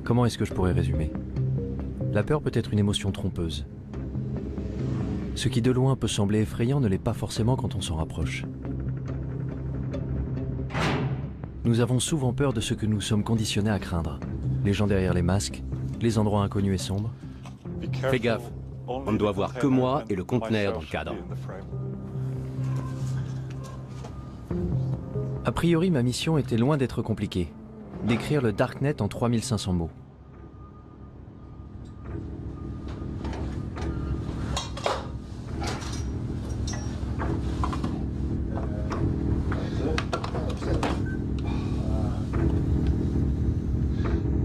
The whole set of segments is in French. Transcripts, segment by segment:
Comment est-ce que je pourrais résumer? La peur peut être une émotion trompeuse. Ce qui de loin peut sembler effrayant ne l'est pas forcément quand on s'en rapproche. Nous avons souvent peur de ce que nous sommes conditionnés à craindre. Les gens derrière les masques, les endroits inconnus et sombres. Fais gaffe, on ne doit voir que moi et le conteneur dans le cadre. A priori, ma mission était loin d'être compliquée. Décrire le Darknet en 3500 mots.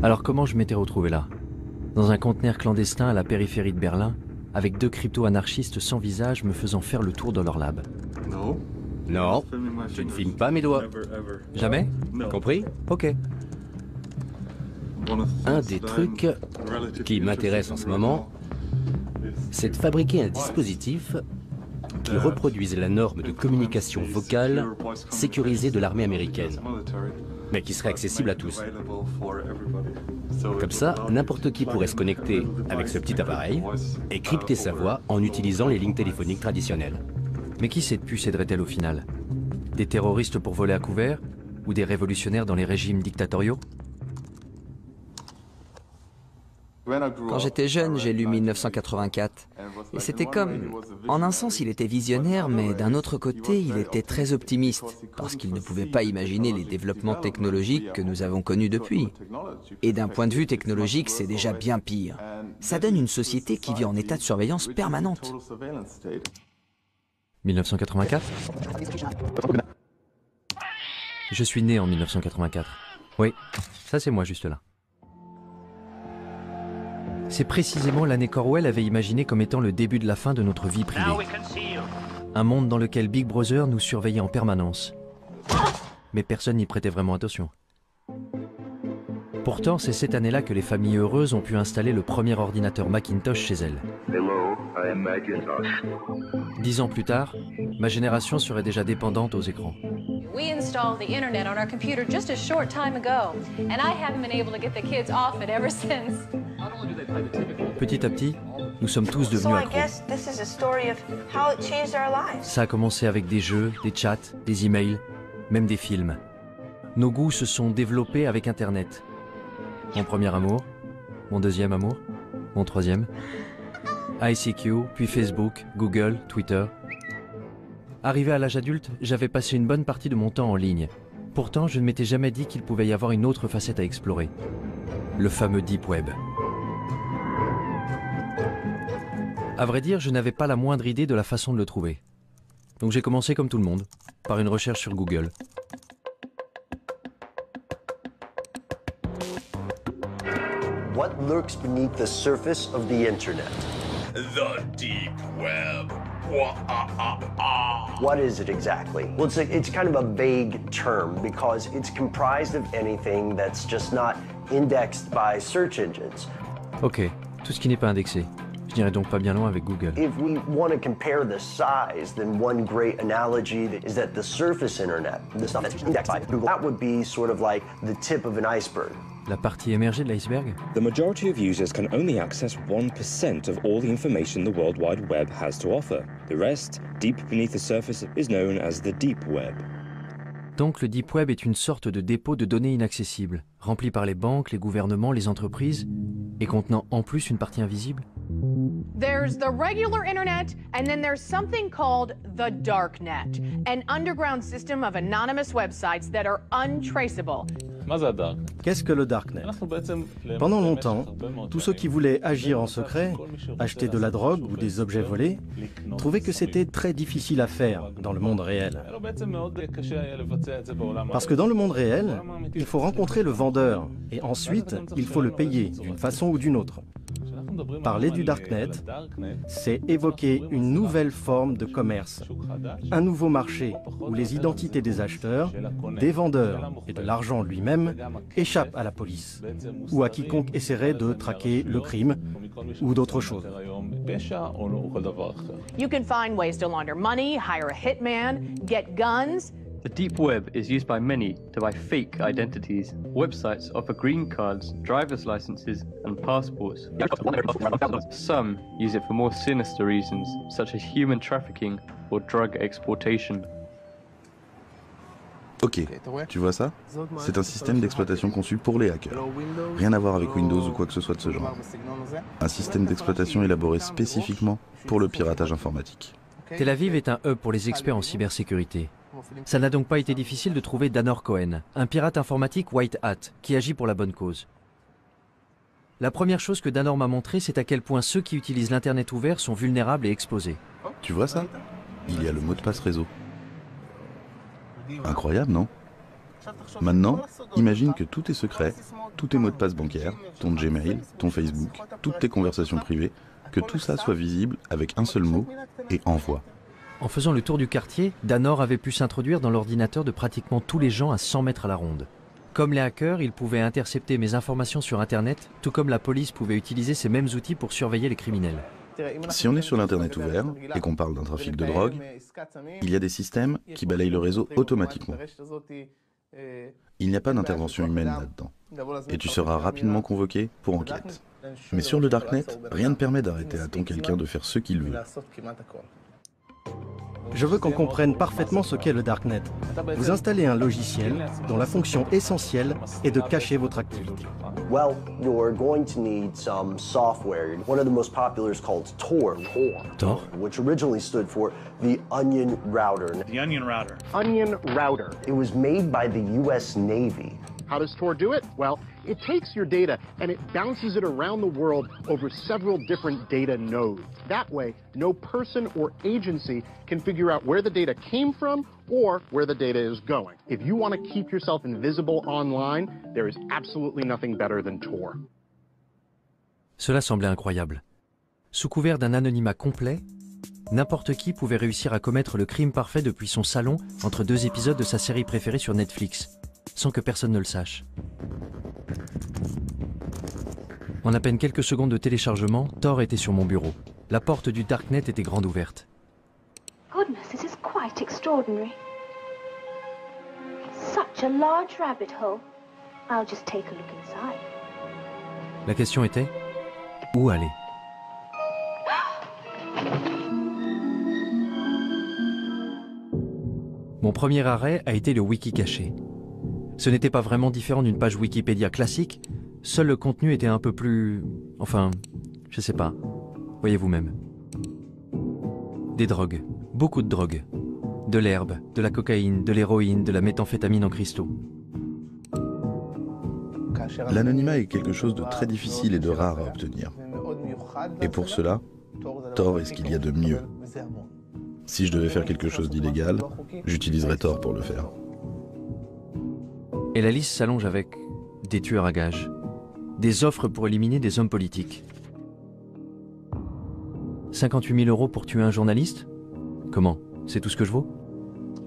Alors comment je m'étais retrouvé là? Dans un conteneur clandestin à la périphérie de Berlin, avec 2 crypto-anarchistes sans visage me faisant faire le tour de leur lab. Non, je ne filme pas mes doigts. Jamais? Compris? Ok. Un des trucs qui m'intéresse en ce moment, c'est de fabriquer un dispositif qui reproduise la norme de communication vocale sécurisée de l'armée américaine, mais qui serait accessible à tous. Comme ça, n'importe qui pourrait se connecter avec ce petit appareil et crypter sa voix en utilisant les lignes téléphoniques traditionnelles. Mais qui cette puce aiderait-elle au final? Des terroristes pour voler à couvert? Ou des révolutionnaires dans les régimes dictatoriaux? Quand j'étais jeune, j'ai lu 1984. Et c'était comme... En un sens, il était visionnaire, mais d'un autre côté, il était très optimiste, parce qu'il ne pouvait pas imaginer les développements technologiques que nous avons connus depuis. Et d'un point de vue technologique, c'est déjà bien pire. Ça donne une société qui vit en état de surveillance permanente. 1984? Je suis né en 1984. Oui, ça c'est moi juste là. C'est précisément l'année qu'Orwell avait imaginé comme étant le début de la fin de notre vie privée. Un monde dans lequel Big Brother nous surveillait en permanence. Mais personne n'y prêtait vraiment attention. Pourtant, c'est cette année-là que les familles heureuses ont pu installer le premier ordinateur Macintosh chez elles. Hello, I am Macintosh. 10 ans plus tard, ma génération serait déjà dépendante aux écrans. We installed the internet on our computer just a short time ago, and I haven't been able to get the kids off it ever since. Petit à petit, nous sommes tous devenus accros. Ça a commencé avec des jeux, des chats, des emails, même des films. Nos goûts se sont développés avec Internet. Mon premier amour, mon deuxième amour, mon troisième. ICQ, puis Facebook, Google, Twitter. Arrivé à l'âge adulte, j'avais passé une bonne partie de mon temps en ligne. Pourtant, je ne m'étais jamais dit qu'il pouvait y avoir une autre facette à explorer. Le fameux Deep Web. À vrai dire, je n'avais pas la moindre idée de la façon de le trouver. Donc j'ai commencé comme tout le monde, par une recherche sur Google. What lurks beneath the surface of the internet? The deep web. What is it exactly? Well, it's kind of a vague term because it's comprised of anything that's just not indexed by search engines. Ok, tout ce qui n'est pas indexé. Je n'irai donc pas bien loin avec Google. If we want to compare the size, then one great analogy is that the surface internet, the stuff that's indexed by Google, that would be sort of like the tip of an iceberg. La partie émergée de l'iceberg? The majority of users can only access 1% of all the information the World Wide Web has to offer. The rest, deep beneath the surface, is known as the deep web. Donc le Deep Web est une sorte de dépôt de données inaccessibles, rempli par les banques, les gouvernements, les entreprises, et contenant en plus une partie invisible? There's the regular internet, and then there's something called the darknet, an underground system of anonymous websites that are untraceable. Qu'est-ce que le Darknet? Pendant longtemps, tous ceux qui voulaient agir en secret, acheter de la drogue ou des objets volés, trouvaient que c'était très difficile à faire dans le monde réel. Parce que dans le monde réel, il faut rencontrer le vendeur et ensuite, il faut le payer d'une façon ou d'une autre. Parler du Darknet, c'est évoquer une nouvelle forme de commerce, un nouveau marché où les identités des acheteurs, des vendeurs et de l'argent lui-même échappent à la police ou à quiconque essaierait de traquer le crime ou d'autres choses. You can find ways to launder money, hire a hitman, get guns, The deep web is used by many to buy fake identities. Websites offer green cards, driver's licenses, and passports. Some use it for more sinister reasons, such as human trafficking or drug exportation. Ok, tu vois ça? C'est un système d'exploitation conçu pour les hackers. Rien à voir avec Windows ou quoi que ce soit de ce genre. Un système d'exploitation élaboré spécifiquement pour le piratage informatique. Tel Aviv est un hub pour les experts en cybersécurité. Ça n'a donc pas été difficile de trouver Danor Cohen, un pirate informatique white hat, qui agit pour la bonne cause. La première chose que Danor m'a montré, c'est à quel point ceux qui utilisent l'Internet ouvert sont vulnérables et exposés. Tu vois ça? Il y a le mot de passe réseau. Incroyable, non? Maintenant, imagine que tout est secret, tous tes mots de passe bancaires, ton Gmail, ton Facebook, toutes tes conversations privées, que tout ça soit visible avec un seul mot et envoie. En faisant le tour du quartier, Danor avait pu s'introduire dans l'ordinateur de pratiquement tous les gens à 100 mètres à la ronde. Comme les hackers, ils pouvaient intercepter mes informations sur Internet, tout comme la police pouvait utiliser ces mêmes outils pour surveiller les criminels. Si on est sur l'Internet ouvert et qu'on parle d'un trafic de drogue, il y a des systèmes qui balayent le réseau automatiquement. Il n'y a pas d'intervention humaine là-dedans. Et tu seras rapidement convoqué pour enquête. Mais sur le Darknet, rien ne permet d'arrêter à ton quelqu'un de faire ce qu'il veut. Je veux qu'on comprenne parfaitement ce qu'est le Darknet. Vous installez un logiciel dont la fonction essentielle est de cacher votre activité. Well, you're going to need some software. One of the most popular is called Tor. Tor? Which originally stood for the Onion Router. The Onion Router. Onion Router. It was made by the US Navy. How does Tor do it? Well, it takes your data and it bounces it around the world over several different data nodes. That way, no person or agency can figure out where the data came from or where the data is going. If you want to keep yourself invisible online, there is absolutely nothing better than Tor. Cela semblait incroyable. Sous couvert d'un anonymat complet, n'importe qui pouvait réussir à commettre le crime parfait depuis son salon entre deux épisodes de sa série préférée sur Netflix, sans que personne ne le sache. En à peine quelques secondes de téléchargement, Tor était sur mon bureau. La porte du Darknet était grande ouverte. Goodness, this is quite extraordinary. Such a large rabbit hole. I'll just take a look inside. La question était, où aller? Mon premier arrêt a été le wiki caché. Ce n'était pas vraiment différent d'une page Wikipédia classique, seul le contenu était un peu plus... enfin, je sais pas, voyez vous-même. Des drogues, beaucoup de drogues. De l'herbe, de la cocaïne, de l'héroïne, de la méthamphétamine en cristaux. L'anonymat est quelque chose de très difficile et de rare à obtenir. Et pour cela, Tor est ce qu'il y a de mieux. Si je devais faire quelque chose d'illégal, j'utiliserais Tor pour le faire. Et la liste s'allonge avec des tueurs à gages, des offres pour éliminer des hommes politiques. 58 000 € pour tuer un journaliste? Comment? C'est tout ce que je vaux?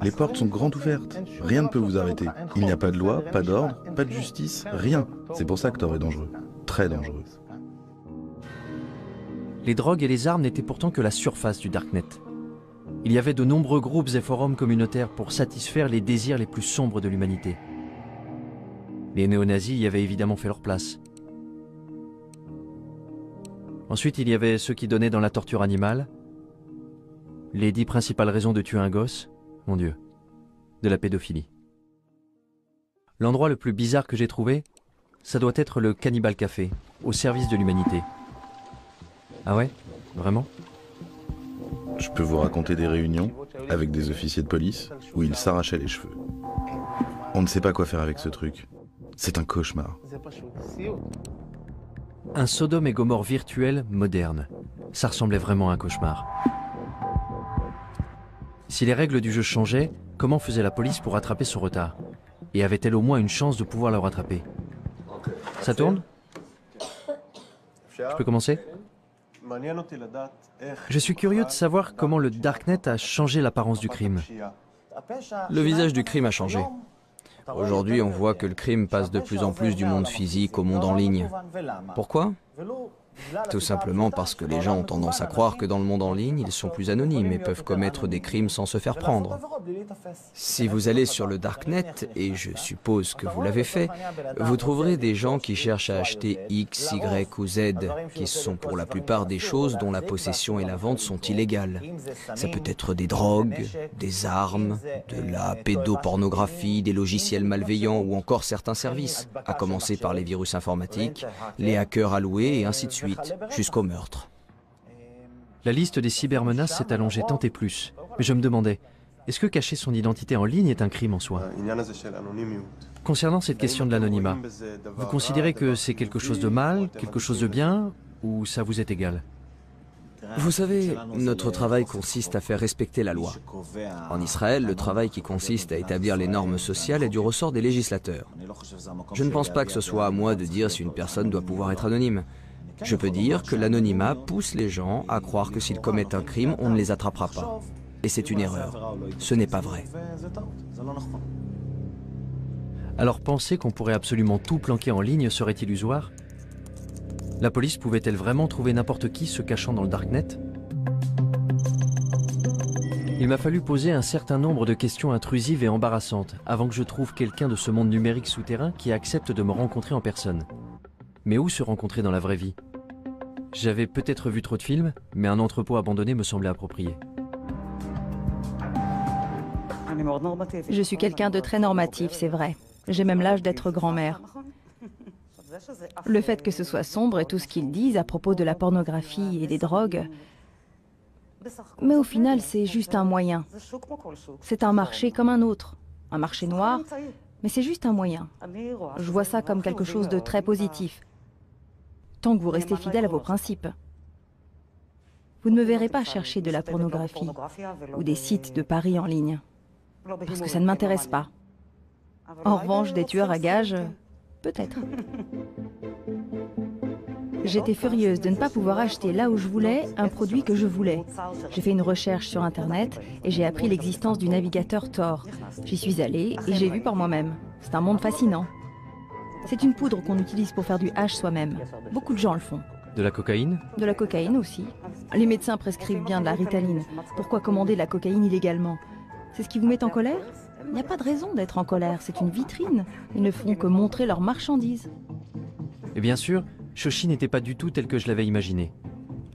Les portes sont grandes ouvertes. Rien ne peut vous arrêter. Il n'y a pas de loi, pas d'ordre, pas de justice, rien. C'est pour ça que Tor est dangereux. Très dangereux. Les drogues et les armes n'étaient pourtant que la surface du Darknet. Il y avait de nombreux groupes et forums communautaires pour satisfaire les désirs les plus sombres de l'humanité. Les néo-nazis y avaient évidemment fait leur place. Ensuite, il y avait ceux qui donnaient dans la torture animale. Les 10 principales raisons de tuer un gosse, mon Dieu, de la pédophilie. L'endroit le plus bizarre que j'ai trouvé, ça doit être le Cannibal Café, au service de l'humanité. Ah ouais? Vraiment? Je peux vous raconter des réunions avec des officiers de police où ils s'arrachaient les cheveux. On ne sait pas quoi faire avec ce truc. C'est un cauchemar. Un Sodome et Gomorrhe virtuel moderne. Ça ressemblait vraiment à un cauchemar. Si les règles du jeu changeaient, comment faisait la police pour rattraper son retard? Et avait-elle au moins une chance de pouvoir le rattraper? Ça tourne? Je peux commencer? Je suis curieux de savoir comment le Darknet a changé l'apparence du crime. Le visage du crime a changé. Aujourd'hui, on voit que le crime passe de plus en plus du monde physique au monde en ligne. Pourquoi? Tout simplement parce que les gens ont tendance à croire que dans le monde en ligne, ils sont plus anonymes et peuvent commettre des crimes sans se faire prendre. Si vous allez sur le Darknet, et je suppose que vous l'avez fait, vous trouverez des gens qui cherchent à acheter X, Y ou Z, qui sont pour la plupart des choses dont la possession et la vente sont illégales. Ça peut être des drogues, des armes, de la pédopornographie, des logiciels malveillants ou encore certains services, à commencer par les virus informatiques, les hackers alloués et ainsi de suite, jusqu'au meurtre. La liste des cybermenaces s'est allongée tant et plus. Mais je me demandais, est-ce que cacher son identité en ligne est un crime en soi? Concernant cette question de l'anonymat, vous considérez que c'est quelque chose de mal, quelque chose de bien, ou ça vous est égal? Vous savez, notre travail consiste à faire respecter la loi. En Israël, le travail qui consiste à établir les normes sociales est du ressort des législateurs. Je ne pense pas que ce soit à moi de dire si une personne doit pouvoir être anonyme. Je peux dire que l'anonymat pousse les gens à croire que s'ils commettent un crime, on ne les attrapera pas. Et c'est une erreur. Ce n'est pas vrai. Alors penser qu'on pourrait absolument tout planquer en ligne serait illusoire? La police pouvait-elle vraiment trouver n'importe qui se cachant dans le Darknet? Il m'a fallu poser un certain nombre de questions intrusives et embarrassantes avant que je trouve quelqu'un de ce monde numérique souterrain qui accepte de me rencontrer en personne. Mais où se rencontrer dans la vraie vie? J'avais peut-être vu trop de films, mais un entrepôt abandonné me semblait approprié. Je suis quelqu'un de très normatif, c'est vrai. J'ai même l'âge d'être grand-mère. Le fait que ce soit sombre et tout ce qu'ils disent à propos de la pornographie et des drogues, mais au final, c'est juste un moyen. C'est un marché comme un autre, un marché noir, mais c'est juste un moyen. Je vois ça comme quelque chose de très positif, tant que vous restez fidèle à vos principes. Vous ne me verrez pas chercher de la pornographie ou des sites de paris en ligne, parce que ça ne m'intéresse pas. En revanche, des tueurs à gages, peut-être. J'étais furieuse de ne pas pouvoir acheter là où je voulais un produit que je voulais. J'ai fait une recherche sur Internet et j'ai appris l'existence du navigateur Tor. J'y suis allée et j'ai vu par moi-même. C'est un monde fascinant. C'est une poudre qu'on utilise pour faire du hash soi-même. Beaucoup de gens le font. De la cocaïne? De la cocaïne aussi. Les médecins prescrivent bien de la Ritaline. Pourquoi commander de la cocaïne illégalement? C'est ce qui vous met en colère? Il n'y a pas de raison d'être en colère, c'est une vitrine. Ils ne font que montrer leurs marchandises. Et bien sûr, Shoshi n'était pas du tout telle que je l'avais imaginée.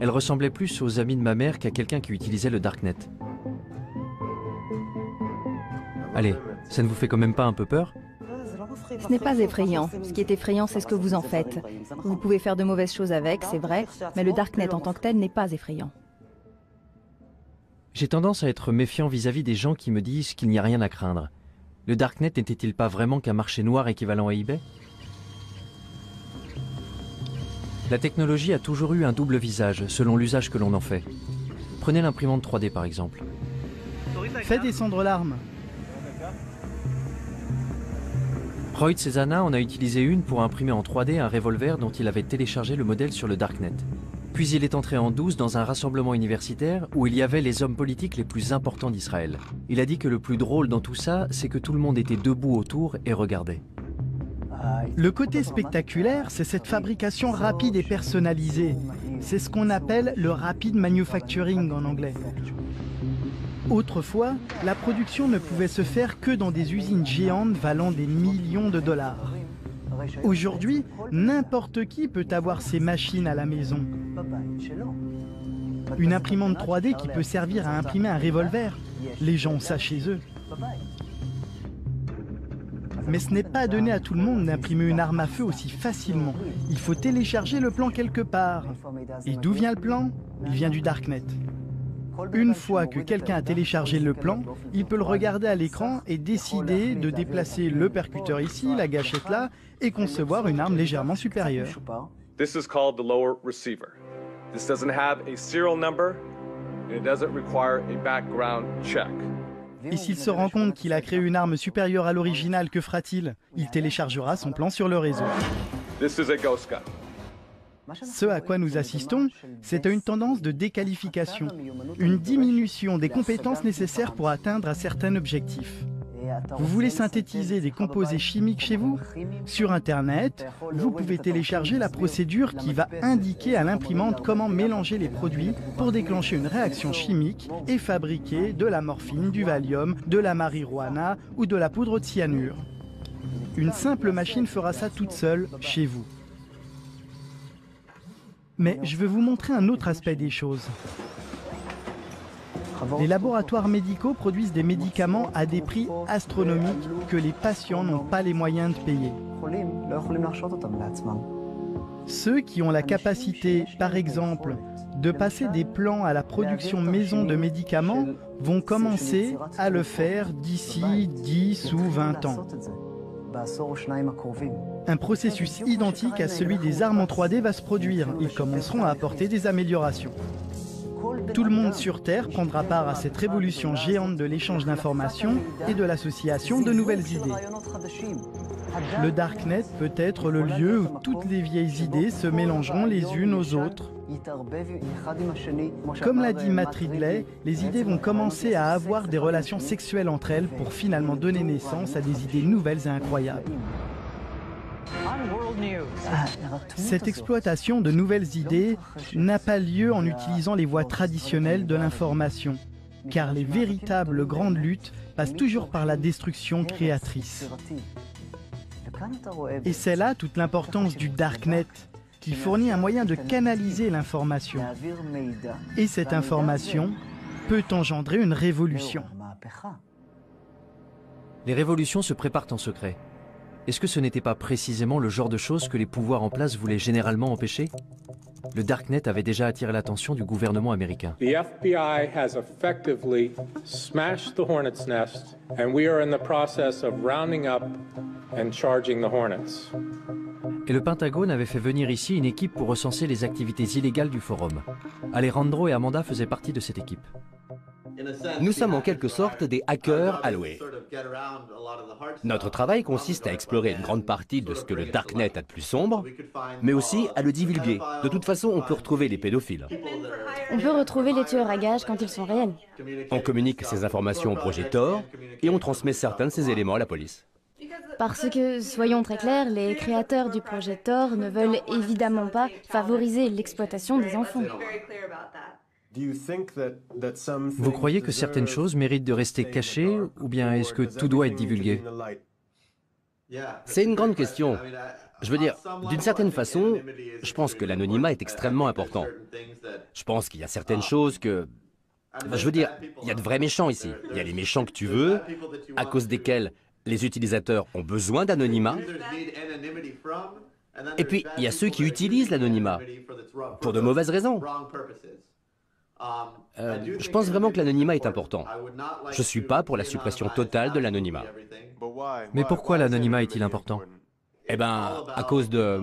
Elle ressemblait plus aux amis de ma mère qu'à quelqu'un qui utilisait le Darknet. Allez, ça ne vous fait quand même pas un peu peur? Ce n'est pas effrayant. Ce qui est effrayant, c'est ce que vous en faites. Vous pouvez faire de mauvaises choses avec, c'est vrai, mais le Darknet en tant que tel n'est pas effrayant. J'ai tendance à être méfiant vis-à-vis des gens qui me disent qu'il n'y a rien à craindre. Le Darknet n'était-il pas vraiment qu'un marché noir équivalent à eBay? La technologie a toujours eu un double visage, selon l'usage que l'on en fait. Prenez l'imprimante 3D par exemple. Fais descendre l'arme. Roy Cezana en a utilisé une pour imprimer en 3D un revolver dont il avait téléchargé le modèle sur le Darknet. Puis il est entré en douce dans un rassemblement universitaire où il y avait les hommes politiques les plus importants d'Israël. Il a dit que le plus drôle dans tout ça, c'est que tout le monde était debout autour et regardait. Le côté spectaculaire, c'est cette fabrication rapide et personnalisée. C'est ce qu'on appelle le rapid manufacturing en anglais. Autrefois, la production ne pouvait se faire que dans des usines géantes valant des millions de dollars. Aujourd'hui, n'importe qui peut avoir ces machines à la maison. Une imprimante 3D qui peut servir à imprimer un revolver. Les gens ont ça chez eux. Mais ce n'est pas donné à tout le monde d'imprimer une arme à feu aussi facilement. Il faut télécharger le plan quelque part. Et d'où vient le plan? Il vient du Darknet. Une fois que quelqu'un a téléchargé le plan, il peut le regarder à l'écran et décider de déplacer le percuteur ici, la gâchette là, et concevoir une arme légèrement supérieure. This is called the lower receiver. This doesn't have a serial number and it doesn't require a background check. Et s'il se rend compte qu'il a créé une arme supérieure à l'original, que fera-t-il? Il téléchargera son plan sur le réseau. This is a ghost gun. Ce à quoi nous assistons, c'est à une tendance de déqualification, une diminution des compétences nécessaires pour atteindre un certain objectif. Vous voulez synthétiser des composés chimiques chez vous? Sur Internet, vous pouvez télécharger la procédure qui va indiquer à l'imprimante comment mélanger les produits pour déclencher une réaction chimique et fabriquer de la morphine, du Valium, de la marijuana ou de la poudre de cyanure. Une simple machine fera ça toute seule chez vous. Mais je veux vous montrer un autre aspect des choses. Les laboratoires médicaux produisent des médicaments à des prix astronomiques que les patients n'ont pas les moyens de payer. Ceux qui ont la capacité, par exemple, de passer des plans à la production maison de médicaments vont commencer à le faire d'ici 10 ou 20 ans. Un processus identique à celui des armes en 3D va se produire. Ils commenceront à apporter des améliorations. Tout le monde sur Terre prendra part à cette révolution géante de l'échange d'informations et de l'association de nouvelles idées. Le Darknet peut être le lieu où toutes les vieilles idées se mélangeront les unes aux autres. Comme l'a dit Matt Ridley, les idées vont commencer à avoir des relations sexuelles entre elles pour finalement donner naissance à des idées nouvelles et incroyables. Cette exploitation de nouvelles idées n'a pas lieu en utilisant les voies traditionnelles de l'information, car les véritables grandes luttes passent toujours par la destruction créatrice. Et c'est là toute l'importance du Darknet, qui fournit un moyen de canaliser l'information. Et cette information peut engendrer une révolution. Les révolutions se préparent en secret. Est-ce que ce n'était pas précisément le genre de choses que les pouvoirs en place voulaient généralement empêcher? Le Darknet avait déjà attiré l'attention du gouvernement américain. The FBI has effectively smashed the Hornet's Nest, and we are in the process of rounding up and charging the Hornets. Et le Pentagone avait fait venir ici une équipe pour recenser les activités illégales du forum. Alejandro et Amanda faisaient partie de cette équipe. Nous sommes en quelque sorte des hackers alloués. Notre travail consiste à explorer une grande partie de ce que le Darknet a de plus sombre, mais aussi à le divulguer. De toute façon, on peut retrouver les pédophiles. On peut retrouver les tueurs à gages quand ils sont réels. On communique ces informations au projet Tor et on transmet certains de ces éléments à la police. Parce que, soyons très clairs, les créateurs du projet Tor ne veulent évidemment pas favoriser l'exploitation des enfants. Vous croyez que certaines choses méritent de rester cachées, ou bien est-ce que tout doit être divulgué? C'est une grande question. Je veux dire, d'une certaine façon, je pense que l'anonymat est extrêmement important. Je pense qu'il y a certaines choses que... Je veux dire, il y a de vrais méchants ici. Il y a les méchants que tu veux, à cause desquels les utilisateurs ont besoin d'anonymat. Et puis, il y a ceux qui utilisent l'anonymat pour de mauvaises raisons. Je pense vraiment que l'anonymat est important. Je ne suis pas pour la suppression totale de l'anonymat. Mais pourquoi l'anonymat est-il important? Eh bien, à cause de...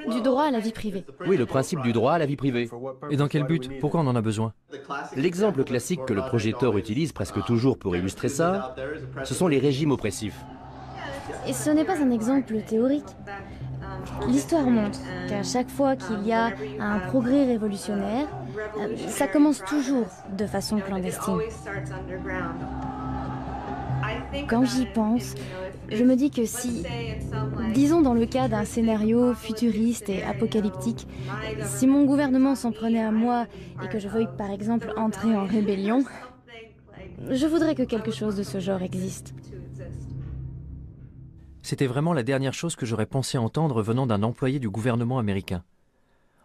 Du droit à la vie privée. Oui, le principe du droit à la vie privée. Et dans quel but? Pourquoi on en a besoin? L'exemple classique que le projet Tor utilise presque toujours pour illustrer ça, ce sont les régimes oppressifs. Et ce n'est pas un exemple théorique. L'histoire montre qu'à chaque fois qu'il y a un progrès révolutionnaire, ça commence toujours de façon clandestine. Quand j'y pense, je me dis que si, disons dans le cas d'un scénario futuriste et apocalyptique, si mon gouvernement s'en prenait à moi et que je veuille par exemple entrer en rébellion, je voudrais que quelque chose de ce genre existe. C'était vraiment la dernière chose que j'aurais pensé entendre venant d'un employé du gouvernement américain.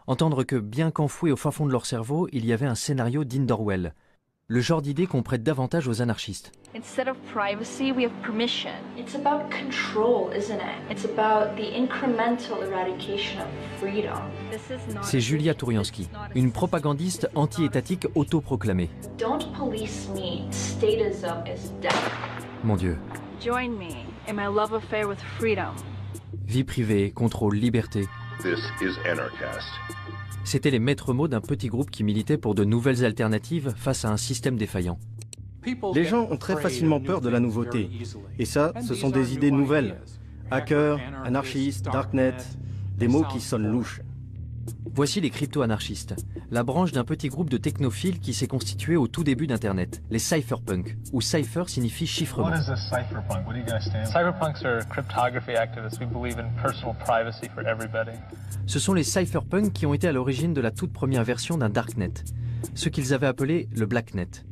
Entendre que, bien qu'enfoui au fin fond de leur cerveau, il y avait un scénario digne d'Orwell. Le genre d'idée qu'on prête davantage aux anarchistes. Instead of privacy, we have permission. It's about control, isn't it? It's about the incremental eradication of freedom. C'est Julia Touriansky, une propagandiste anti-étatique autoproclamée. Don't police me. Statism is death. Mon Dieu. Join me in my love affair with freedom. Vie privée, contrôle, liberté. This is Anarchast. C'étaient les maîtres mots d'un petit groupe qui militait pour de nouvelles alternatives face à un système défaillant. Les gens ont très facilement peur de la nouveauté. Et ça, ce sont des idées nouvelles. Hacker, anarchiste, darknet, des mots qui sonnent louches. Voici les crypto-anarchistes, la branche d'un petit groupe de technophiles qui s'est constitué au tout début d'Internet, les cypherpunks, où cypher signifie chiffrement. What is a cypherpunk? What do you guys stand for? Cypherpunks are cryptography activists. We believe in personal privacy for everybody. Ce sont les cypherpunks qui ont été à l'origine de la toute première version d'un darknet, ce qu'ils avaient appelé le blacknet.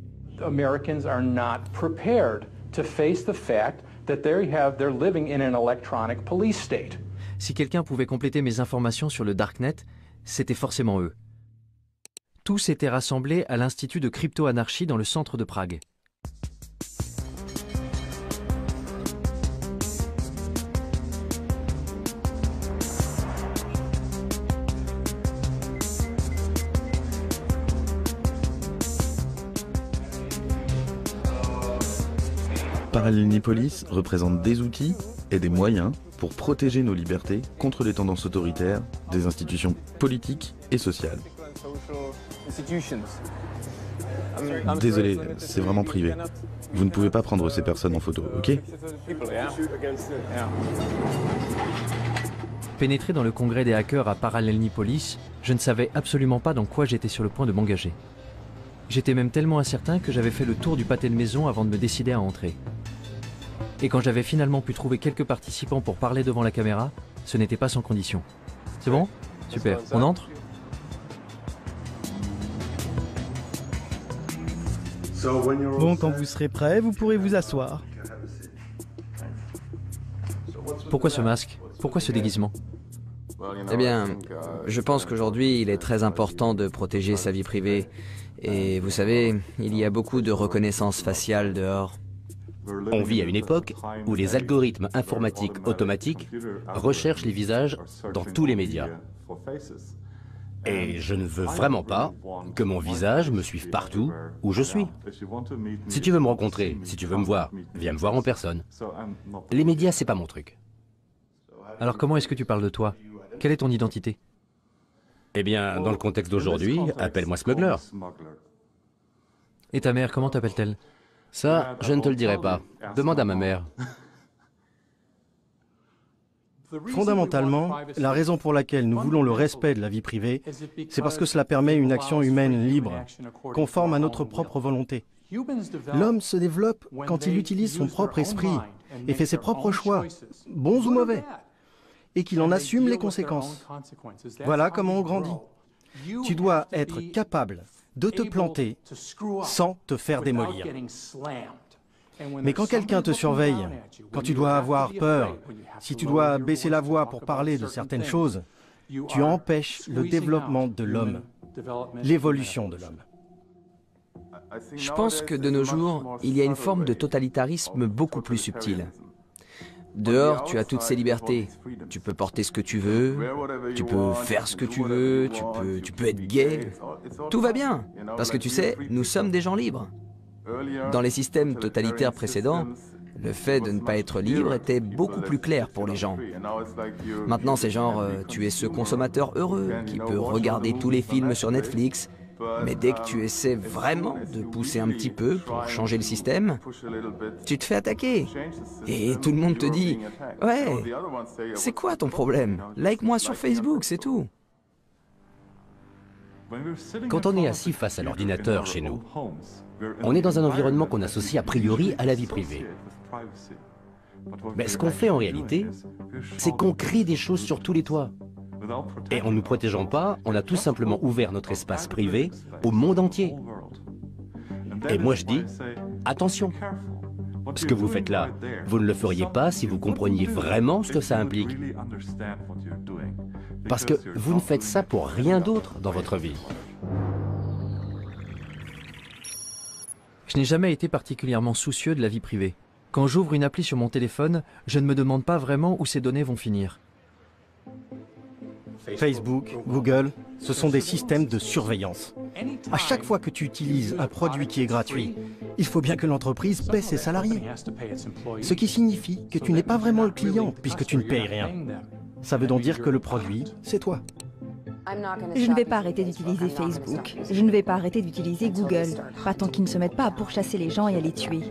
Americans are not prepared to face the fact that they're living in an electronic police state. Si quelqu'un pouvait compléter mes informations sur le darknet, c'était forcément eux. Tous étaient rassemblés à l'Institut de crypto-anarchie dans le centre de Prague. Parallelnipolis représente des outils et des moyens pour protéger nos libertés contre les tendances autoritaires des institutions politiques et sociales. Désolé, c'est vraiment privé. Vous ne pouvez pas prendre ces personnes en photo, ok? Pénétré dans le congrès des hackers à Parallelnipolis, je ne savais absolument pas dans quoi j'étais sur le point de m'engager. J'étais même tellement incertain que j'avais fait le tour du pâté de maison avant de me décider à entrer. Et quand j'avais finalement pu trouver quelques participants pour parler devant la caméra, ce n'était pas sans condition. C'est bon? Super. On entre? Bon, quand vous serez prêt, vous pourrez vous asseoir. Pourquoi ce masque? Pourquoi ce déguisement? Eh bien, je pense qu'aujourd'hui, il est très important de protéger sa vie privée. Et vous savez, il y a beaucoup de reconnaissance faciale dehors. On vit à une époque où les algorithmes informatiques automatiques recherchent les visages dans tous les médias. Et je ne veux vraiment pas que mon visage me suive partout où je suis. Si tu veux me rencontrer, si tu veux me voir, viens me voir en personne. Les médias, c'est pas mon truc. Alors comment est-ce que tu parles de toi? Quelle est ton identité? Eh bien, dans le contexte d'aujourd'hui, appelle-moi Smuggler. Et ta mère, comment t'appelle-t-elle? Ça, je ne te le dirai pas. Demande à ma mère. Fondamentalement, la raison pour laquelle nous voulons le respect de la vie privée, c'est parce que cela permet une action humaine libre, conforme à notre propre volonté. L'homme se développe quand il utilise son propre esprit et fait ses propres choix, bons ou mauvais, et qu'il en assume les conséquences. Voilà comment on grandit. Tu dois être capable de te planter sans te faire démolir. Mais quand quelqu'un te surveille, quand tu dois avoir peur, si tu dois baisser la voix pour parler de certaines choses, tu empêches le développement de l'homme, l'évolution de l'homme. Je pense que de nos jours, il y a une forme de totalitarisme beaucoup plus subtile. Dehors, tu as toutes ces libertés. Tu peux porter ce que tu veux, tu peux faire ce que tu veux, tu peux être gay. Tout va bien, parce que tu sais, nous sommes des gens libres. Dans les systèmes totalitaires précédents, le fait de ne pas être libre était beaucoup plus clair pour les gens. Maintenant, c'est genre, tu es ce consommateur heureux qui peut regarder tous les films sur Netflix, mais dès que tu essaies vraiment de pousser un petit peu pour changer le système, tu te fais attaquer. Et tout le monde te dit « Ouais, c'est quoi ton problème? Like-moi sur Facebook, c'est tout. » Quand on est assis face à l'ordinateur chez nous, on est dans un environnement qu'on associe a priori à la vie privée. Mais ce qu'on fait en réalité, c'est qu'on crée des choses sur tous les toits. Et en ne nous protégeant pas, on a tout simplement ouvert notre espace privé au monde entier. Et moi je dis, attention, ce que vous faites là, vous ne le feriez pas si vous compreniez vraiment ce que ça implique. Parce que vous ne faites ça pour rien d'autre dans votre vie. Je n'ai jamais été particulièrement soucieux de la vie privée. Quand j'ouvre une appli sur mon téléphone, je ne me demande pas vraiment où ces données vont finir. Facebook, Google, ce sont des systèmes de surveillance. À chaque fois que tu utilises un produit qui est gratuit, il faut bien que l'entreprise paie ses salariés. Ce qui signifie que tu n'es pas vraiment le client puisque tu ne payes rien. Ça veut donc dire que le produit, c'est toi. Je ne vais pas arrêter d'utiliser Facebook. Je ne vais pas arrêter d'utiliser Google. Pas tant qu'ils ne se mettent pas à pourchasser les gens et à les tuer.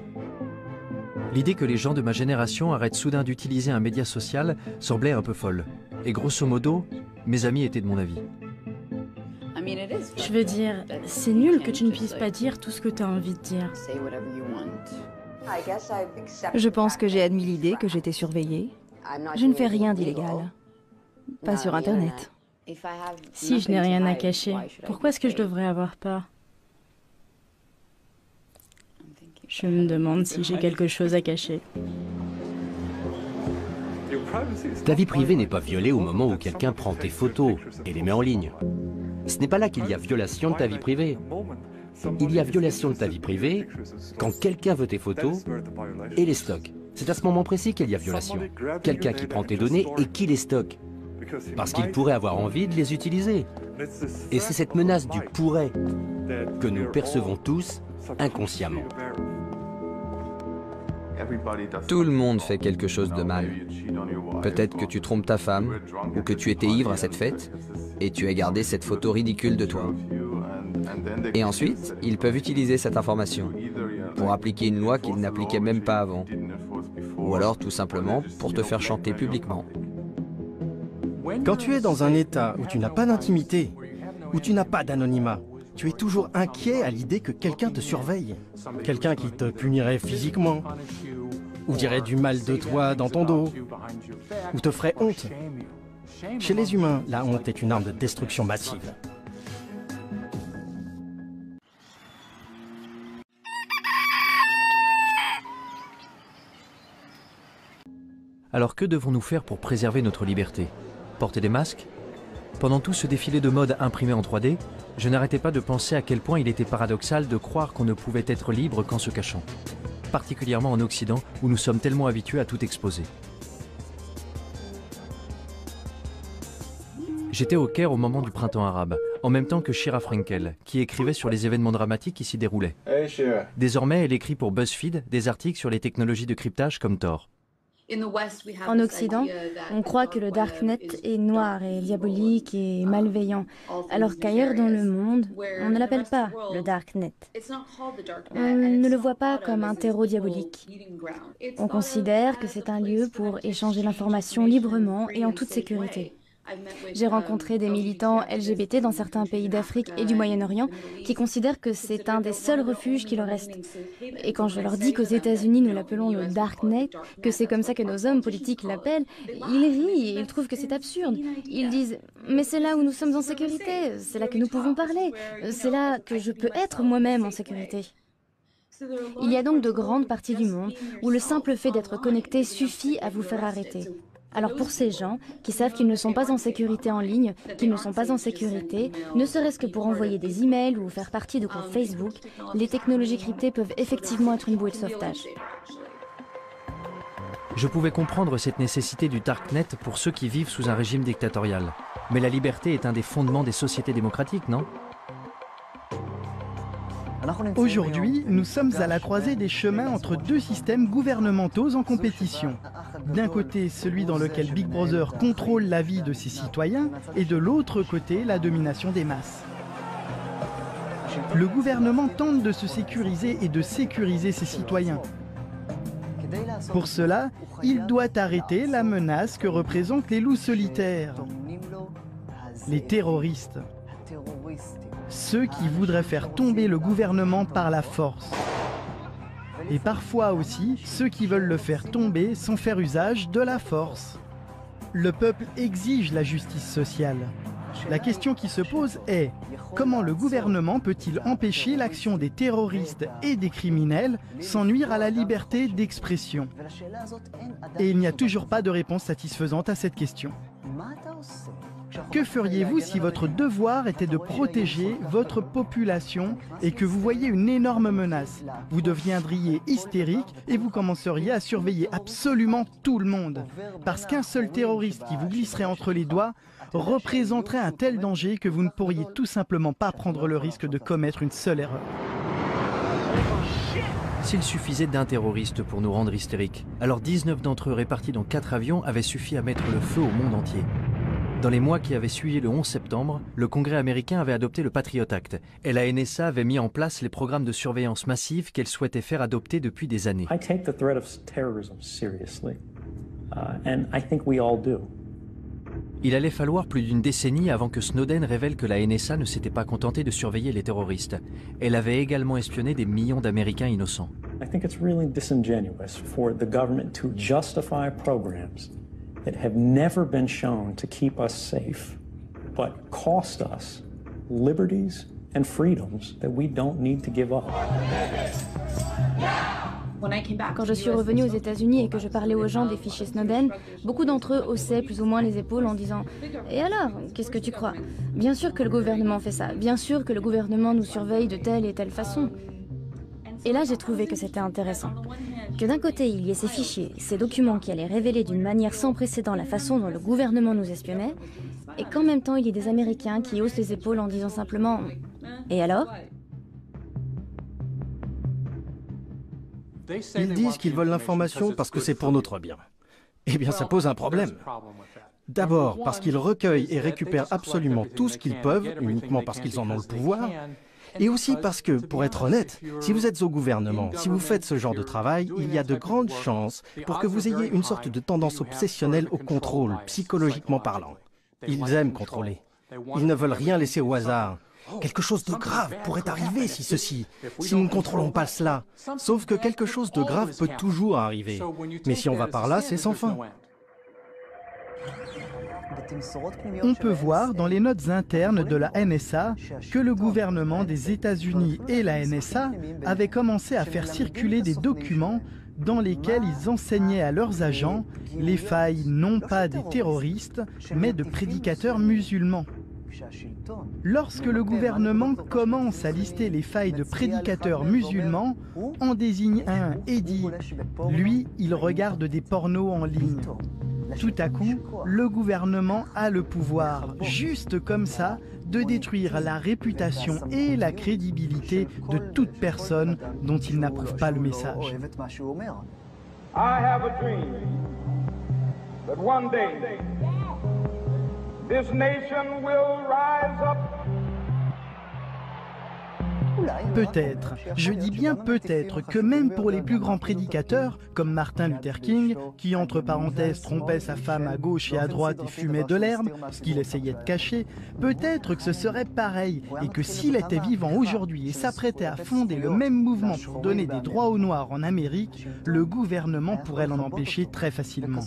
L'idée que les gens de ma génération arrêtent soudain d'utiliser un média social semblait un peu folle. Et grosso modo, mes amis étaient de mon avis. Je veux dire, c'est nul que tu ne puisses pas dire tout ce que tu as envie de dire. Je pense que j'ai admis l'idée que j'étais surveillée. Je ne fais rien d'illégal. Pas sur Internet. Si je n'ai rien à cacher, pourquoi est-ce que je devrais avoir peur? Je me demande si j'ai quelque chose à cacher. Ta vie privée n'est pas violée au moment où quelqu'un prend tes photos et les met en ligne. Ce n'est pas là qu'il y a violation de ta vie privée. Il y a violation de ta vie privée quand quelqu'un veut tes photos et les stocke. C'est à ce moment précis qu'il y a violation. Quelqu'un qui prend tes données et qui les stocke. Parce qu'il pourrait avoir envie de les utiliser. Et c'est cette menace du « pourrait » que nous percevons tous inconsciemment. Tout le monde fait quelque chose de mal. Peut-être que tu trompes ta femme, ou que tu étais ivre à cette fête, et tu as gardé cette photo ridicule de toi. Et ensuite, ils peuvent utiliser cette information pour appliquer une loi qu'ils n'appliquaient même pas avant. Ou alors tout simplement pour te faire chanter publiquement. Quand tu es dans un état où tu n'as pas d'intimité, où tu n'as pas d'anonymat, tu es toujours inquiet à l'idée que quelqu'un te surveille. Quelqu'un qui te punirait physiquement, ou dirait du mal de toi dans ton dos, ou te ferait honte. Chez les humains, la honte est une arme de destruction massive. Alors que devons-nous faire pour préserver notre liberté? Porter des masques? Pendant tout ce défilé de mode imprimé en 3D, je n'arrêtais pas de penser à quel point il était paradoxal de croire qu'on ne pouvait être libre qu'en se cachant. Particulièrement en Occident, où nous sommes tellement habitués à tout exposer. J'étais au Caire au moment du printemps arabe, en même temps que Shira Frenkel, qui écrivait sur les événements dramatiques qui s'y déroulaient. Désormais, elle écrit pour BuzzFeed des articles sur les technologies de cryptage comme Tor. En Occident, on croit que le Darknet est noir et diabolique et malveillant, alors qu'ailleurs dans le monde, on ne l'appelle pas le Darknet. On ne le voit pas comme un terreau diabolique. On considère que c'est un lieu pour échanger l'information librement et en toute sécurité. J'ai rencontré des militants LGBT dans certains pays d'Afrique et du Moyen-Orient qui considèrent que c'est un des seuls refuges qui leur reste. Et quand je leur dis qu'aux États-Unis nous l'appelons le Darknet, que c'est comme ça que nos hommes politiques l'appellent, ils rient et ils trouvent que c'est absurde. Ils disent « mais c'est là où nous sommes en sécurité, c'est là que nous pouvons parler, c'est là que je peux être moi-même en sécurité ». Il y a donc de grandes parties du monde où le simple fait d'être connecté suffit à vous faire arrêter. Alors pour ces gens qui savent qu'ils ne sont pas en sécurité en ligne, qu'ils ne sont pas en sécurité, ne serait-ce que pour envoyer des emails ou faire partie de groupes Facebook, les technologies cryptées peuvent effectivement être une bouée de sauvetage. Je pouvais comprendre cette nécessité du Darknet pour ceux qui vivent sous un régime dictatorial. Mais la liberté est un des fondements des sociétés démocratiques, non? Aujourd'hui, nous sommes à la croisée des chemins entre deux systèmes gouvernementaux en compétition. D'un côté, celui dans lequel Big Brother contrôle la vie de ses citoyens, et de l'autre côté, la domination des masses. Le gouvernement tente de se sécuriser et de sécuriser ses citoyens. Pour cela, il doit arrêter la menace que représentent les loups solitaires, les terroristes. Ceux qui voudraient faire tomber le gouvernement par la force. Et parfois aussi, ceux qui veulent le faire tomber sans faire usage de la force. Le peuple exige la justice sociale. La question qui se pose est, comment le gouvernement peut-il empêcher l'action des terroristes et des criminels sans nuire à la liberté d'expression? Et il n'y a toujours pas de réponse satisfaisante à cette question. Que feriez-vous si votre devoir était de protéger votre population et que vous voyez une énorme menace? Vous deviendriez hystérique et vous commenceriez à surveiller absolument tout le monde. Parce qu'un seul terroriste qui vous glisserait entre les doigts représenterait un tel danger que vous ne pourriez tout simplement pas prendre le risque de commettre une seule erreur. S'il suffisait d'un terroriste pour nous rendre hystériques, alors 19 d'entre eux répartis dans 4 avions avaient suffi à mettre le feu au monde entier. Dans les mois qui avaient suivi le 11 septembre, le Congrès américain avait adopté le Patriot Act et la NSA avait mis en place les programmes de surveillance massive qu'elle souhaitait faire adopter depuis des années. I take the threat of terrorism seriously, and I think we all do. Il allait falloir plus d'une décennie avant que Snowden révèle que la NSA ne s'était pas contentée de surveiller les terroristes. Elle avait également espionné des millions d'Américains innocents. I think it's really disingenuous for the government to justify programs that have never been shown to keep us safe, but cost us liberties and freedoms that we don't need to give up. Quand je suis revenue aux États-Unis et que je parlais aux gens des fichiers Snowden, beaucoup d'entre eux haussaient plus ou moins les épaules en disant « Et alors, qu'est-ce que tu crois? Bien sûr que le gouvernement fait ça, bien sûr que le gouvernement nous surveille de telle et telle façon. » Et là, j'ai trouvé que c'était intéressant. Que d'un côté, il y ait ces fichiers, ces documents qui allaient révéler d'une manière sans précédent la façon dont le gouvernement nous espionnait, et qu'en même temps, il y ait des Américains qui haussent les épaules en disant simplement « Et alors ?» Ils disent qu'ils veulent l'information parce que c'est pour notre bien. Eh bien, ça pose un problème. D'abord, parce qu'ils recueillent et récupèrent absolument tout ce qu'ils peuvent, uniquement parce qu'ils en ont le pouvoir, et aussi parce que, pour être honnête, si vous êtes au gouvernement, si vous faites ce genre de travail, il y a de grandes chances pour que vous ayez une sorte de tendance obsessionnelle au contrôle, psychologiquement parlant. Ils aiment contrôler. Ils ne veulent rien laisser au hasard. Quelque chose de grave pourrait arriver si nous ne contrôlons pas cela. Sauf que quelque chose de grave peut toujours arriver. Mais si on va par là, c'est sans fin. On peut voir dans les notes internes de la NSA que le gouvernement des États-Unis et la NSA avaient commencé à faire circuler des documents dans lesquels ils enseignaient à leurs agents les failles non pas des terroristes, mais de prédicateurs musulmans. Lorsque le gouvernement commence à lister les failles de prédicateurs musulmans, en désigne un et dit « lui, il regarde des pornos en ligne ». Tout à coup, le gouvernement a le pouvoir, juste comme ça, de détruire la réputation et la crédibilité de toute personne dont il n'approuve pas le message. I have a dream that one day this nation will rise up. Peut-être, je dis bien peut-être, que même pour les plus grands prédicateurs, comme Martin Luther King, qui entre parenthèses trompait sa femme à gauche et à droite et fumait de l'herbe, ce qu'il essayait de cacher, peut-être que ce serait pareil, et que s'il était vivant aujourd'hui et s'apprêtait à fonder le même mouvement pour donner des droits aux Noirs en Amérique, le gouvernement pourrait l'en empêcher très facilement.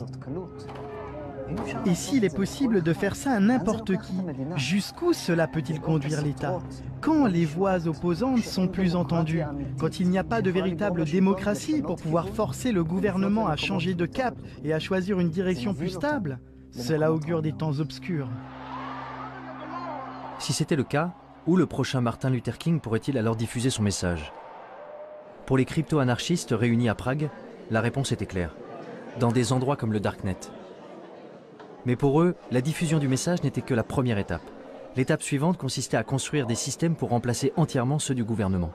Et s'il est possible de faire ça à n'importe qui, jusqu'où cela peut-il conduire l'État? Quand les voix opposantes sont plus entendues? Quand il n'y a pas de véritable démocratie pour pouvoir forcer le gouvernement à changer de cap et à choisir une direction plus stable? Cela augure des temps obscurs. Si c'était le cas, où le prochain Martin Luther King pourrait-il alors diffuser son message? Pour les crypto-anarchistes réunis à Prague, la réponse était claire. Dans des endroits comme le Darknet. Mais pour eux, la diffusion du message n'était que la première étape. L'étape suivante consistait à construire des systèmes pour remplacer entièrement ceux du gouvernement.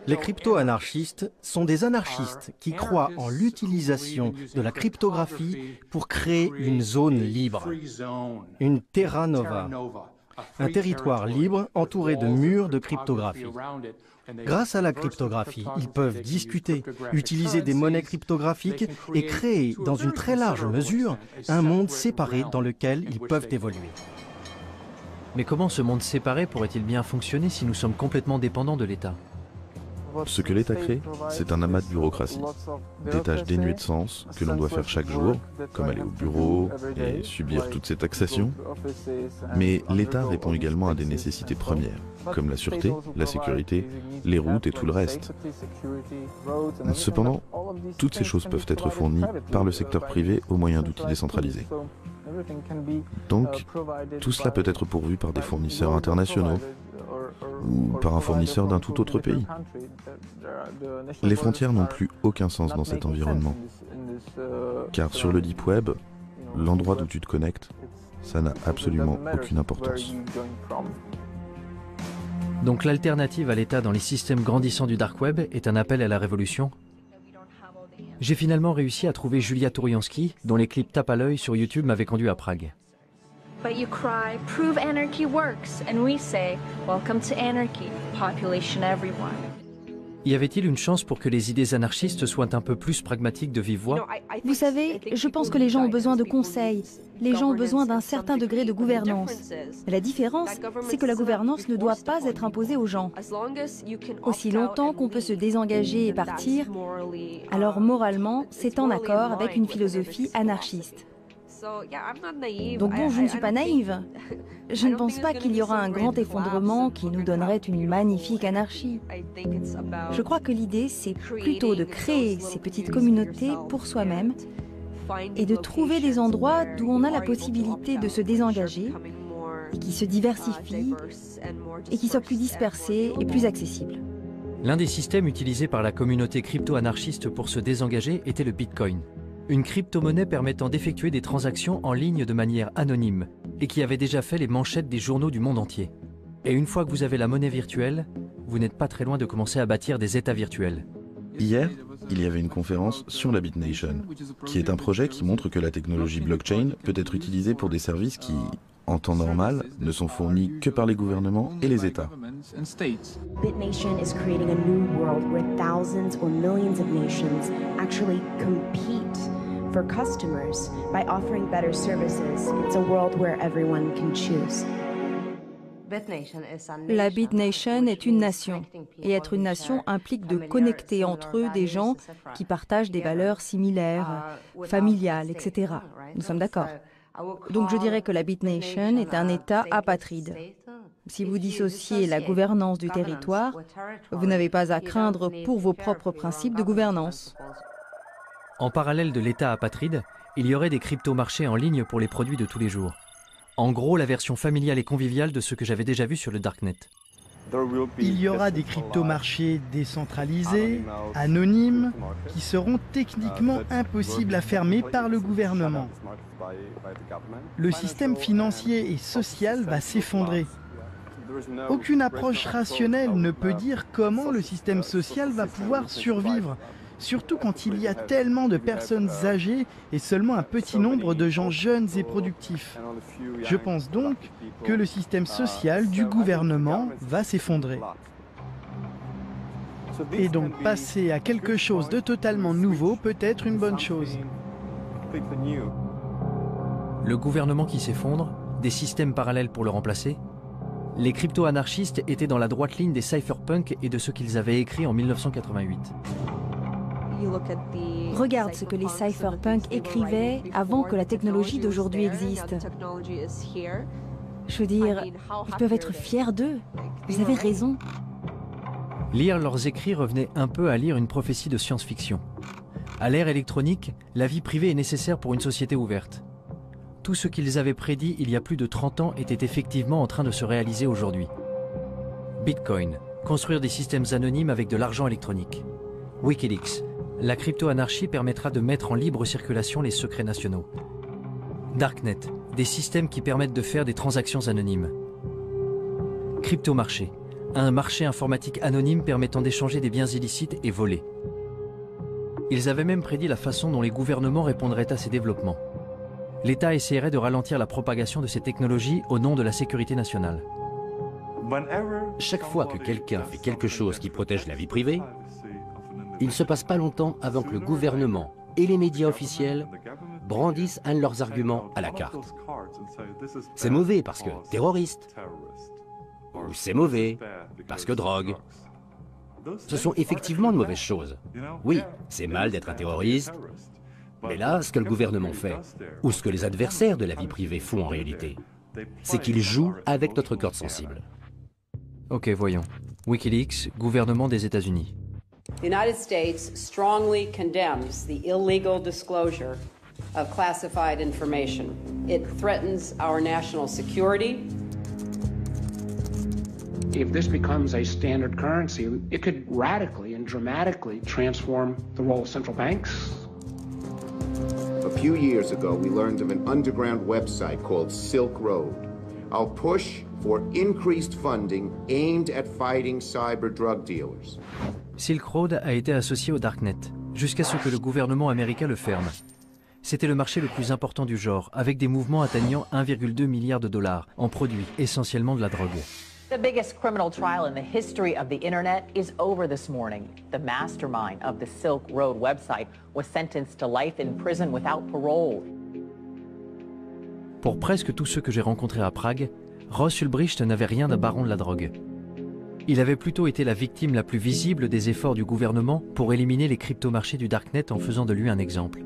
Les crypto-anarchistes sont des anarchistes qui croient en l'utilisation de la cryptographie pour créer une zone libre, une terra nova, un territoire libre entouré de murs de cryptographie. Grâce à la cryptographie, ils peuvent discuter, utiliser des monnaies cryptographiques et créer, dans une très large mesure, un monde séparé dans lequel ils peuvent évoluer. Mais comment ce monde séparé pourrait-il bien fonctionner si nous sommes complètement dépendants de l'État? Ce que l'État crée, c'est un amas de bureaucratie, des tâches dénuées de sens que l'on doit faire chaque jour, comme aller au bureau et subir toute cette taxation. Mais l'État répond également à des nécessités premières, comme la sûreté, la sécurité, les routes et tout le reste. Cependant, toutes ces choses peuvent être fournies par le secteur privé au moyen d'outils décentralisés. Donc, tout cela peut être pourvu par des fournisseurs internationaux, ou par un fournisseur d'un tout autre pays. Les frontières n'ont plus aucun sens dans cet environnement. Car sur le Deep Web, l'endroit d'où tu te connectes, ça n'a absolument aucune importance. Donc l'alternative à l'État dans les systèmes grandissants du Dark Web est un appel à la révolution? J'ai finalement réussi à trouver Julia Touriansky, dont les clips tape à l'œil sur YouTube m'avaient conduit à Prague. But you cry, prove anarchy works, and we say, welcome to anarchy, population everyone. Y avait-il une chance pour que les idées anarchistes soient un peu plus pragmatiques de vive voix? Vous savez, je pense que les gens ont besoin de conseils. Les gens ont besoin d'un certain degré de gouvernance. Mais la différence, c'est que la gouvernance ne doit pas être imposée aux gens. Aussi longtemps qu'on peut se désengager et partir, alors moralement, c'est en accord avec une philosophie anarchiste. Donc bon, je ne suis pas naïve. Je ne pense pas qu'il y aura un grand effondrement qui nous donnerait une magnifique anarchie. Je crois que l'idée, c'est plutôt de créer ces petites communautés pour soi-même et de trouver des endroits d'où on a la possibilité de se désengager et qui se diversifient et qui soient plus dispersés et plus accessibles. L'un des systèmes utilisés par la communauté crypto-anarchiste pour se désengager était le Bitcoin. Une crypto-monnaie permettant d'effectuer des transactions en ligne de manière anonyme et qui avait déjà fait les manchettes des journaux du monde entier. Et une fois que vous avez la monnaie virtuelle, vous n'êtes pas très loin de commencer à bâtir des États virtuels. Hier, il y avait une conférence sur la BitNation, qui est un projet qui montre que la technologie blockchain peut être utilisée pour des services qui, en temps normal, ne sont fournis que par les gouvernements et les États. BitNation is creating a new world where thousands or millions of nations actually compete for customers by offering better services. It's a world where everyone can choose. La BitNation est une nation, et être une nation implique de connecter entre eux des gens qui partagent des valeurs similaires, familiales, etc. Nous sommes d'accord. Donc je dirais que la BitNation est un État apatride. Si vous dissociez la gouvernance du territoire, vous n'avez pas à craindre pour vos propres principes de gouvernance. En parallèle de l'État apatride, il y aurait des crypto-marchés en ligne pour les produits de tous les jours. En gros, la version familiale et conviviale de ce que j'avais déjà vu sur le Darknet. Il y aura des crypto-marchés décentralisés, anonymes, qui seront techniquement impossibles à fermer par le gouvernement. Le système financier et social va s'effondrer. Aucune approche rationnelle ne peut dire comment le système social va pouvoir survivre, surtout quand il y a tellement de personnes âgées et seulement un petit nombre de gens jeunes et productifs. Je pense donc que le système social du gouvernement va s'effondrer. Et donc passer à quelque chose de totalement nouveau peut être une bonne chose. Le gouvernement qui s'effondre, des systèmes parallèles pour le remplacer. Les crypto-anarchistes étaient dans la droite ligne des cypherpunks et de ce qu'ils avaient écrit en 1988. Regarde ce que les cypherpunks écrivaient avant que la technologie d'aujourd'hui existe. Je veux dire, ils peuvent être fiers d'eux. Vous avez raison. Lire leurs écrits revenait un peu à lire une prophétie de science-fiction. À l'ère électronique, la vie privée est nécessaire pour une société ouverte. Tout ce qu'ils avaient prédit il y a plus de 30 ans était effectivement en train de se réaliser aujourd'hui. Bitcoin, construire des systèmes anonymes avec de l'argent électronique. Wikileaks, la crypto-anarchie permettra de mettre en libre circulation les secrets nationaux. Darknet, des systèmes qui permettent de faire des transactions anonymes. Crypto-marché, un marché informatique anonyme permettant d'échanger des biens illicites et volés. Ils avaient même prédit la façon dont les gouvernements répondraient à ces développements. L'État essaierait de ralentir la propagation de ces technologies au nom de la sécurité nationale. Chaque fois que quelqu'un fait quelque chose qui protège la vie privée, il ne se passe pas longtemps avant que le gouvernement et les médias officiels brandissent un de leurs arguments à la carte. C'est mauvais parce que terroriste, ou c'est mauvais parce que drogue. Ce sont effectivement de mauvaises choses. Oui, c'est mal d'être un terroriste, mais là, ce que le gouvernement fait, ou ce que les adversaires de la vie privée font en réalité, c'est qu'ils jouent avec notre corde sensible. Ok, voyons. Wikileaks, gouvernement des États-Unis. The United States strongly condemns the illegal disclosure of classified information. It threatens our national security. If this becomes a standard currency, it could radically and dramatically transform the role of central banks. A few years ago, we learned of an underground website called Silk Road. Our push for increased funding aimed at fighting cyber drug dealers. Silk Road a été associé au Darknet, jusqu'à ce que le gouvernement américain le ferme. C'était le marché le plus important du genre, avec des mouvements atteignant 1,2 milliard de dollars en produits, essentiellement de la drogue. The biggest criminal trial in the history of the internet is over this morning. The mastermind of the Silk Road website was sentenced to life in prison without parole. Pour presque tous ceux que j'ai rencontrés à Prague, Ross Ulbricht n'avait rien d'un baron de la drogue. Il avait plutôt été la victime la plus visible des efforts du gouvernement pour éliminer les cryptomarchés du Darknet en faisant de lui un exemple.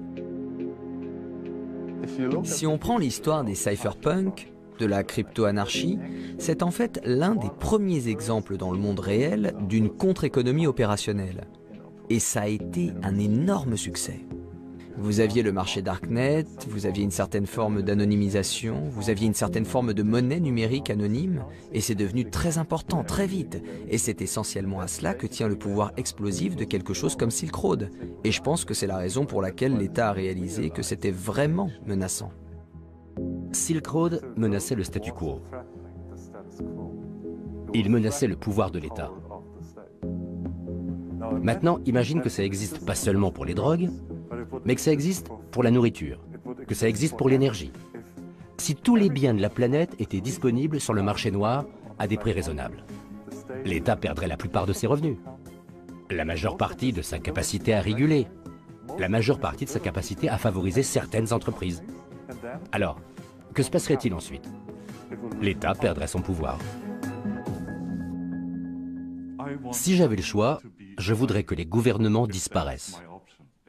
Si on prend l'histoire des cypherpunks, de la crypto-anarchie, c'est en fait l'un des premiers exemples dans le monde réel d'une contre-économie opérationnelle. Et ça a été un énorme succès. Vous aviez le marché Darknet, vous aviez une certaine forme d'anonymisation, vous aviez une certaine forme de monnaie numérique anonyme, et c'est devenu très important, très vite. Et c'est essentiellement à cela que tient le pouvoir explosif de quelque chose comme Silk Road. Et je pense que c'est la raison pour laquelle l'État a réalisé que c'était vraiment menaçant. Silk Road menaçait le statu quo. Il menaçait le pouvoir de l'État. Maintenant, imagine que ça existe pas seulement pour les drogues, mais que ça existe pour la nourriture, que ça existe pour l'énergie. Si tous les biens de la planète étaient disponibles sur le marché noir à des prix raisonnables, l'État perdrait la plupart de ses revenus, la majeure partie de sa capacité à réguler, la majeure partie de sa capacité à favoriser certaines entreprises. Alors, que se passerait-il ensuite? L'État perdrait son pouvoir. Si j'avais le choix, je voudrais que les gouvernements disparaissent.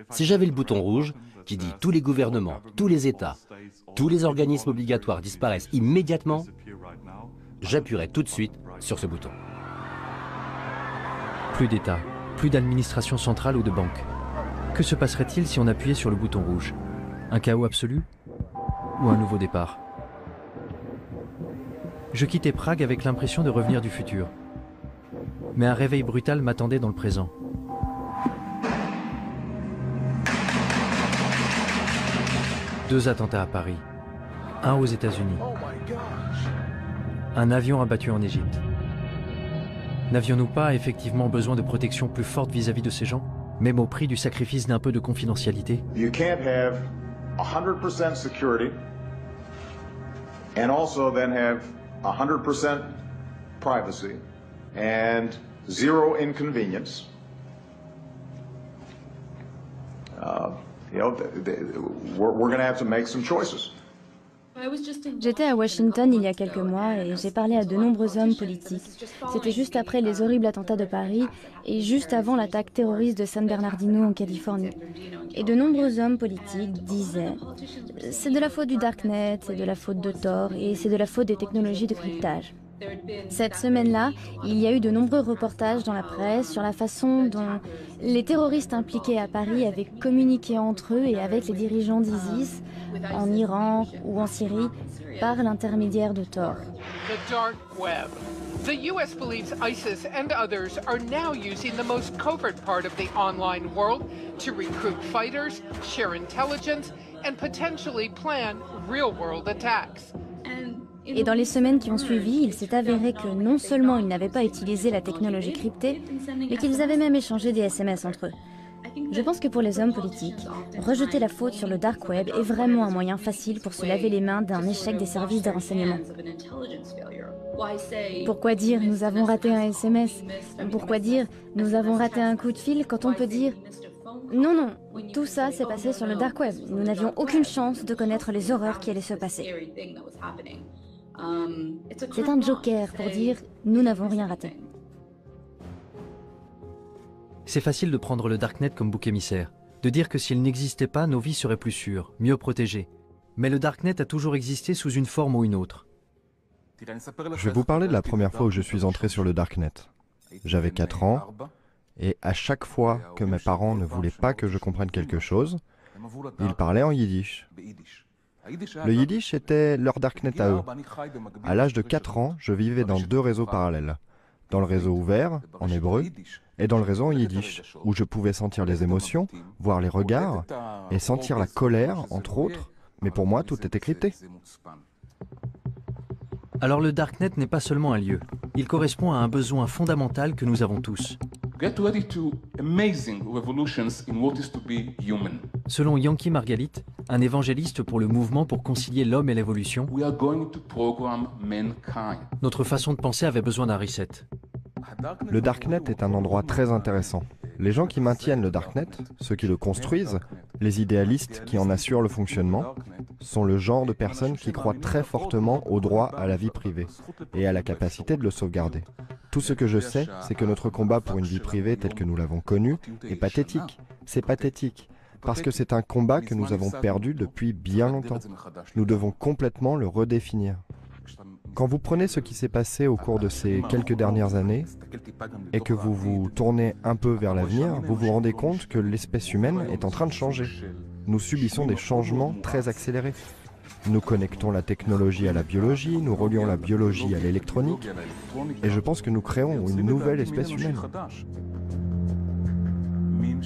Si j'avais le bouton rouge qui dit tous les gouvernements, tous les États, tous les organismes obligatoires disparaissent immédiatement, j'appuierais tout de suite sur ce bouton. Plus d'État, plus d'administration centrale ou de banque. Que se passerait-il si on appuyait sur le bouton rouge? Un chaos absolu? Ou un nouveau départ? Je quittais Prague avec l'impression de revenir du futur. Mais un réveil brutal m'attendait dans le présent. Deux attentats à Paris, un aux États-Unis, un avion abattu en Égypte. N'avions-nous pas effectivement besoin de protection plus forte vis-à-vis de ces gens, même au prix du sacrifice d'un peu de confidentialité? You can't have 100% security and also then have 100% privacy and zero inconvenience. We're going to have to make some choices. J'étais à Washington il y a quelques mois et j'ai parlé à de nombreux hommes politiques. C'était juste après les horribles attentats de Paris et juste avant l'attaque terroriste de San Bernardino en Californie. Et de nombreux hommes politiques disaient « C'est de la faute du Darknet, c'est de la faute de Tor et c'est de la faute des technologies de cryptage ». Cette semaine-là, il y a eu de nombreux reportages dans la presse sur la façon dont les terroristes impliqués à Paris avaient communiqué entre eux et avec les dirigeants d'ISIS en Iran ou en Syrie par l'intermédiaire de Tor. The dark web. The US believes ISIS and others are now using the most covert part of the online world to recruit fighters, share intelligence, and potentially plan real-world attacks. Et dans les semaines qui ont suivi, il s'est avéré que non seulement ils n'avaient pas utilisé la technologie cryptée, mais qu'ils avaient même échangé des SMS entre eux. Je pense que pour les hommes politiques, rejeter la faute sur le dark web est vraiment un moyen facile pour se laver les mains d'un échec des services de renseignement. Pourquoi dire « nous avons raté un SMS » ? Pourquoi dire « nous avons raté un coup de fil » quand on peut dire « non, non, tout ça s'est passé sur le dark web, nous n'avions aucune chance de connaître les horreurs qui allaient se passer ». C'est un joker pour dire « nous n'avons rien raté ». C'est facile de prendre le Darknet comme bouc émissaire, de dire que s'il n'existait pas, nos vies seraient plus sûres, mieux protégées. Mais le Darknet a toujours existé sous une forme ou une autre. Je vais vous parler de la première fois où je suis entré sur le Darknet. J'avais 4 ans, et à chaque fois que mes parents ne voulaient pas que je comprenne quelque chose, ils parlaient en yiddish. Le yiddish était leur Darknet à eux. À l'âge de 4 ans, je vivais dans 2 réseaux parallèles. Dans le réseau ouvert, en hébreu, et dans le réseau en yiddish, où je pouvais sentir les émotions, voir les regards, et sentir la colère, entre autres, mais pour moi, tout était crypté. Alors le Darknet n'est pas seulement un lieu, il correspond à un besoin fondamental que nous avons tous. Selon Yanky Margalit, un évangéliste pour le mouvement pour concilier l'homme et l'évolution, notre façon de penser avait besoin d'un reset. Le Darknet est un endroit très intéressant. Les gens qui maintiennent le Darknet, ceux qui le construisent, les idéalistes qui en assurent le fonctionnement, sont le genre de personnes qui croient très fortement au droit à la vie privée et à la capacité de le sauvegarder. Tout ce que je sais, c'est que notre combat pour une vie privée telle que nous l'avons connue est pathétique. C'est pathétique, parce que c'est un combat que nous avons perdu depuis bien longtemps. Nous devons complètement le redéfinir. Quand vous prenez ce qui s'est passé au cours de ces quelques dernières années et que vous vous tournez un peu vers l'avenir, vous vous rendez compte que l'espèce humaine est en train de changer. Nous subissons des changements très accélérés. Nous connectons la technologie à la biologie, nous relions la biologie à l'électronique, et je pense que nous créons une nouvelle espèce humaine.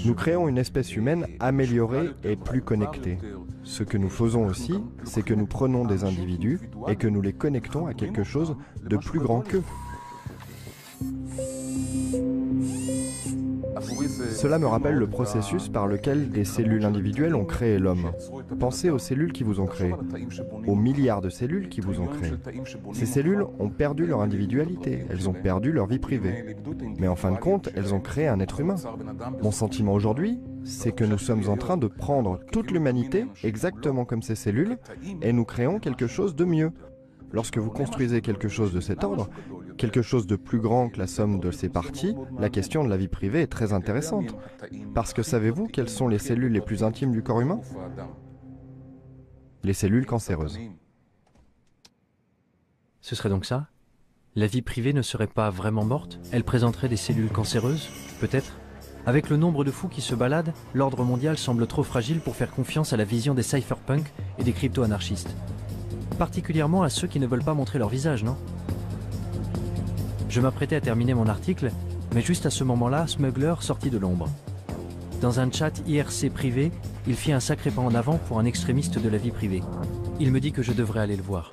Nous créons une espèce humaine améliorée et plus connectée. Ce que nous faisons aussi, c'est que nous prenons des individus et que nous les connectons à quelque chose de plus grand qu'eux. Cela me rappelle le processus par lequel des cellules individuelles ont créé l'homme. Pensez aux cellules qui vous ont créé, aux milliards de cellules qui vous ont créé. Ces cellules ont perdu leur individualité, elles ont perdu leur vie privée. Mais en fin de compte, elles ont créé un être humain. Mon sentiment aujourd'hui, c'est que nous sommes en train de prendre toute l'humanité, exactement comme ces cellules, et nous créons quelque chose de mieux. Lorsque vous construisez quelque chose de cet ordre, quelque chose de plus grand que la somme de ses parties, la question de la vie privée est très intéressante. Parce que savez-vous quelles sont les cellules les plus intimes du corps humain? Les cellules cancéreuses. Ce serait donc ça? La vie privée ne serait pas vraiment morte? Elle présenterait des cellules cancéreuses? Peut-être? Avec le nombre de fous qui se baladent, l'ordre mondial semble trop fragile pour faire confiance à la vision des cypherpunks et des crypto-anarchistes. Particulièrement à ceux qui ne veulent pas montrer leur visage, non? Je m'apprêtais à terminer mon article, mais juste à ce moment-là, Smuggler sortit de l'ombre. Dans un chat IRC privé, il fit un sacré pas en avant pour un extrémiste de la vie privée. Il me dit que je devrais aller le voir.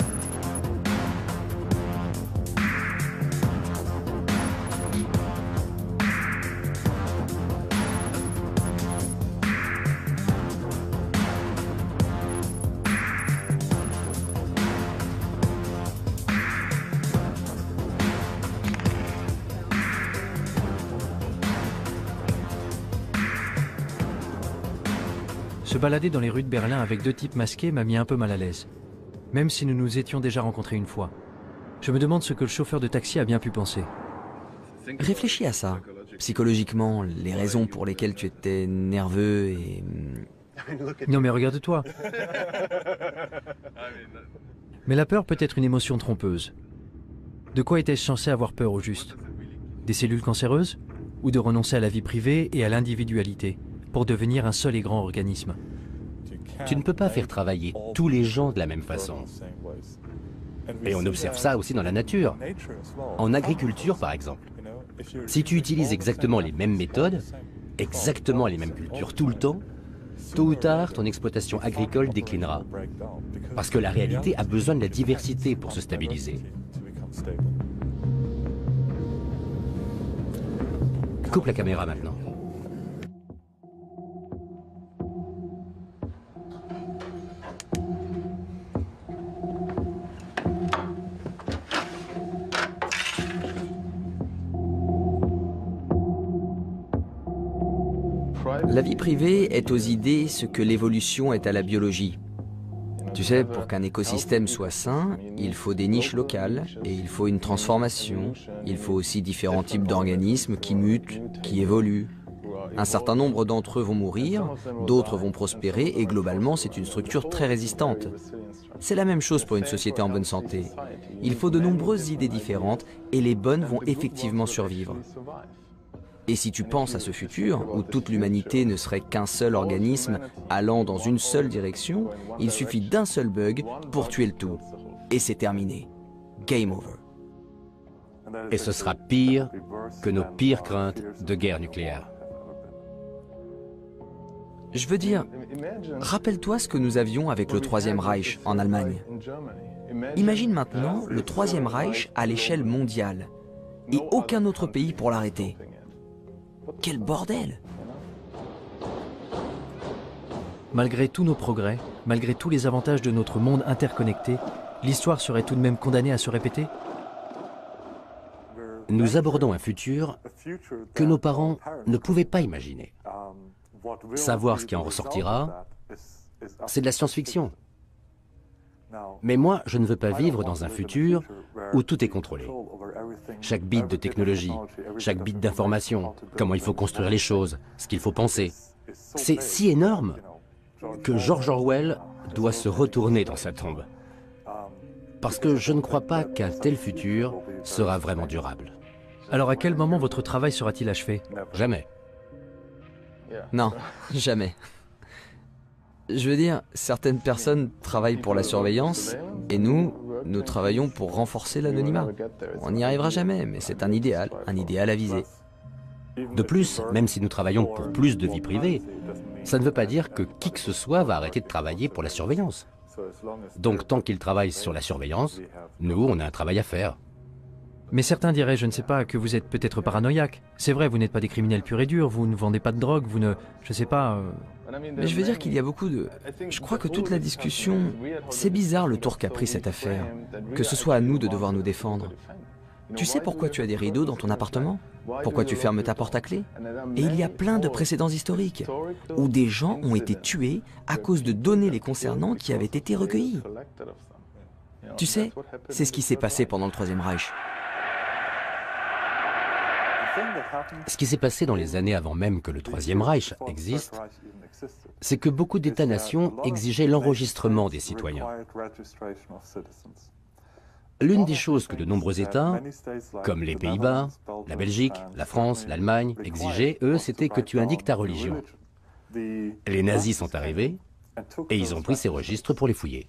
Se balader dans les rues de Berlin avec deux types masqués m'a mis un peu mal à l'aise, même si nous nous étions déjà rencontrés une fois. Je me demande ce que le chauffeur de taxi a bien pu penser. Réfléchis à ça. Psychologiquement, les raisons pour lesquelles tu étais nerveux et... Non mais regarde-toi. Mais la peur peut être une émotion trompeuse. De quoi était-je censé avoir peur au juste? Des cellules cancéreuses? Ou de renoncer à la vie privée et à l'individualité pour devenir un seul et grand organisme? Tu ne peux pas faire travailler tous les gens de la même façon. Et on observe ça aussi dans la nature. En agriculture, par exemple. Si tu utilises exactement les mêmes méthodes, exactement les mêmes cultures tout le temps, tôt ou tard, ton exploitation agricole déclinera. Parce que la réalité a besoin de la diversité pour se stabiliser. Coupe la caméra maintenant. La vie privée est aux idées ce que l'évolution est à la biologie. Tu sais, pour qu'un écosystème soit sain, il faut des niches locales et il faut une transformation. Il faut aussi différents types d'organismes qui mutent, qui évoluent. Un certain nombre d'entre eux vont mourir, d'autres vont prospérer et globalement, c'est une structure très résistante. C'est la même chose pour une société en bonne santé. Il faut de nombreuses idées différentes et les bonnes vont effectivement survivre. Et si tu penses à ce futur, où toute l'humanité ne serait qu'un seul organisme allant dans une seule direction, il suffit d'un seul bug pour tuer le tout. Et c'est terminé. Game over. Et ce sera pire que nos pires craintes de guerre nucléaire. Je veux dire, rappelle-toi ce que nous avions avec le Troisième Reich en Allemagne. Imagine maintenant le Troisième Reich à l'échelle mondiale et aucun autre pays pour l'arrêter. Quel bordel! Malgré tous nos progrès, malgré tous les avantages de notre monde interconnecté, l'histoire serait tout de même condamnée à se répéter? Nous abordons un futur que nos parents ne pouvaient pas imaginer. Savoir ce qui en ressortira, c'est de la science-fiction. Mais moi, je ne veux pas vivre dans un futur où tout est contrôlé. Chaque bit de technologie, chaque bit d'information, comment il faut construire les choses, ce qu'il faut penser. C'est si énorme que George Orwell doit se retourner dans sa tombe. Parce que je ne crois pas qu'un tel futur sera vraiment durable. Alors à quel moment votre travail sera-t-il achevé? Jamais. Non, jamais. Je veux dire, certaines personnes travaillent pour la surveillance, et nous travaillons pour renforcer l'anonymat. On n'y arrivera jamais, mais c'est un idéal à viser. De plus, même si nous travaillons pour plus de vie privée, ça ne veut pas dire que qui que ce soit va arrêter de travailler pour la surveillance. Donc tant qu'ils travaillent sur la surveillance, nous, on a un travail à faire. Mais certains diraient, je ne sais pas, que vous êtes peut-être paranoïaque. C'est vrai, vous n'êtes pas des criminels purs et durs, vous ne vendez pas de drogue, vous ne... je sais pas... Mais je veux dire qu'il y a beaucoup de... Je crois que toute la discussion... C'est bizarre le tour qu'a pris cette affaire. Que ce soit à nous de devoir nous défendre. Tu sais pourquoi tu as des rideaux dans ton appartement? Pourquoi tu fermes ta porte à clé? Et il y a plein de précédents historiques, où des gens ont été tués à cause de données les concernant qui avaient été recueillies. Tu sais, c'est ce qui s'est passé pendant le Troisième Reich. Ce qui s'est passé dans les années avant même que le Troisième Reich existe, c'est que beaucoup d'États-nations exigeaient l'enregistrement des citoyens. L'une des choses que de nombreux États, comme les Pays-Bas, la Belgique, la France, l'Allemagne, exigeaient, eux, c'était que tu indiques ta religion. Les nazis sont arrivés et ils ont pris ces registres pour les fouiller.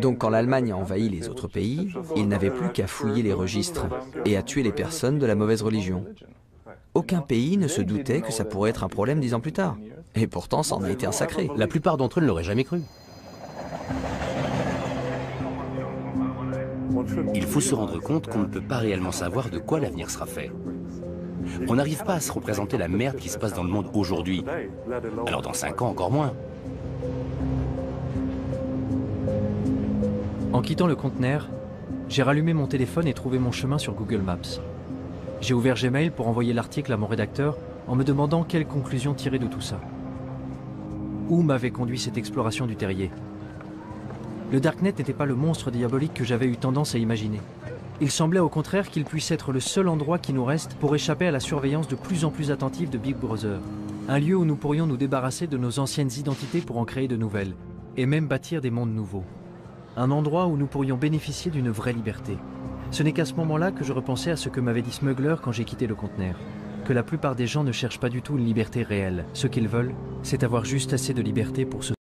Donc quand l'Allemagne a envahi les autres pays, ils n'avaient plus qu'à fouiller les registres et à tuer les personnes de la mauvaise religion. Aucun pays ne se doutait que ça pourrait être un problème 10 ans plus tard. Et pourtant, ça en a été un sacré. La plupart d'entre eux ne l'auraient jamais cru. Il faut se rendre compte qu'on ne peut pas réellement savoir de quoi l'avenir sera fait. On n'arrive pas à se représenter la merde qui se passe dans le monde aujourd'hui. Alors dans 5 ans, encore moins. En quittant le conteneur, j'ai rallumé mon téléphone et trouvé mon chemin sur Google Maps. J'ai ouvert Gmail pour envoyer l'article à mon rédacteur en me demandant quelles conclusions tirer de tout ça. Où m'avait conduit cette exploration du terrier? Le Darknet n'était pas le monstre diabolique que j'avais eu tendance à imaginer. Il semblait au contraire qu'il puisse être le seul endroit qui nous reste pour échapper à la surveillance de plus en plus attentive de Big Brother. Un lieu où nous pourrions nous débarrasser de nos anciennes identités pour en créer de nouvelles, et même bâtir des mondes nouveaux. Un endroit où nous pourrions bénéficier d'une vraie liberté. Ce n'est qu'à ce moment-là que je repensais à ce que m'avait dit Smuggler quand j'ai quitté le conteneur. Que la plupart des gens ne cherchent pas du tout une liberté réelle. Ce qu'ils veulent, c'est avoir juste assez de liberté pour se